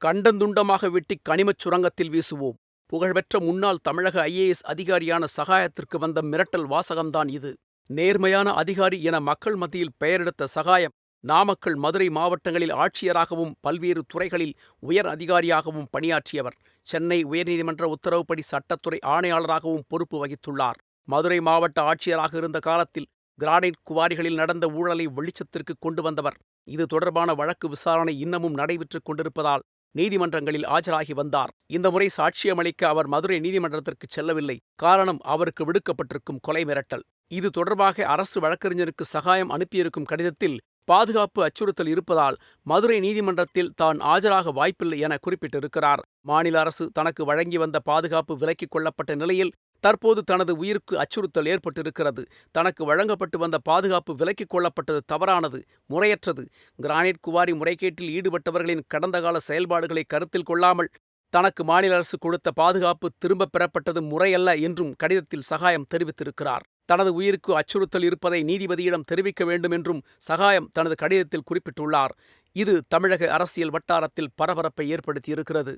கண்டந்துண்டமாக வெட்டி கனிமச் சுரங்கத்தில் வீசுவோம். புகழ்பெற்ற முன்னாள் தமிழக ஐஏஎஸ் அதிகாரியான சகாயத்திற்கு வந்த மிரட்டல் வாசகம்தான் இது. நேர்மையான அதிகாரி என மக்கள் மத்தியில் பெயரெடுத்த சகாயம், நாமக்கல், மதுரை மாவட்டங்களில் ஆட்சியராகவும் பல்வேறு துறைகளில் உயர் அதிகாரியாகவும் பணியாற்றியவர். சென்னை உயர்நீதிமன்ற உத்தரவுப்படி சட்டத்துறை ஆணையாளராகவும் பொறுப்பு வகித்துள்ளார். மதுரை மாவட்ட ஆட்சியராக இருந்த காலத்தில் கிரானைட் குவாரிகளில் நடந்த ஊழலை வெளிச்சத்திற்கு கொண்டு வந்தவர். இது தொடர்பான வழக்கு விசாரணை இன்னமும் நடைபெற்றுக் கொண்டிருப்பதால் நீதிமன்றங்களில் ஆஜராகி வந்தார். இந்த முறை சாட்சியமளிக்க அவர் மதுரை நீதிமன்றத்திற்கு செல்லவில்லை. காரணம், அவருக்கு விடுக்கப்பட்டிருக்கும் கொலை மிரட்டல். இது தொடர்பாக அரசு வழக்கறிஞருக்கு சகாயம் அனுப்பியிருக்கும் கடிதத்தில் பாதுகாப்பு அச்சுறுத்தல் இருப்பதால் மதுரை நீதிமன்றத்தில் தான் ஆஜராக வாய்ப்பில்லை என குறிப்பிட்டிருக்கிறார். மாநில அரசு தனக்கு வழங்கி வந்த பாதுகாப்பு விலக்கிக் கொள்ளப்பட்ட நிலையில் தற்போது தனது உயிருக்கு அச்சுறுத்தல் ஏற்பட்டிருக்கிறது. தனக்கு வழங்கப்பட்டு வந்த பாதுகாப்பு விலக்கிக் கொள்ளப்பட்டது தவறானது, முறையற்றது. கிரானைட் குவாரி முறைகேட்டில் ஈடுபட்டவர்களின் கடந்த கால செயல்பாடுகளை கருத்தில் கொள்ளாமல் தனக்கு மாநில அரசு கொடுத்த பாதுகாப்பு திரும்பப் பெறப்பட்டது முறையல்ல என்றும் கடிதத்தில் சகாயம் தெரிவித்திருக்கிறார். தனது உயிருக்கு அச்சுறுத்தல் இருப்பதை நீதிபதியிடம் தெரிவிக்க வேண்டும் என்றும் சகாயம் தனது கடிதத்தில் குறிப்பிட்டுள்ளார். இது தமிழக அரசியல் வட்டாரத்தில் பரபரப்பை ஏற்படுத்தியிருக்கிறது.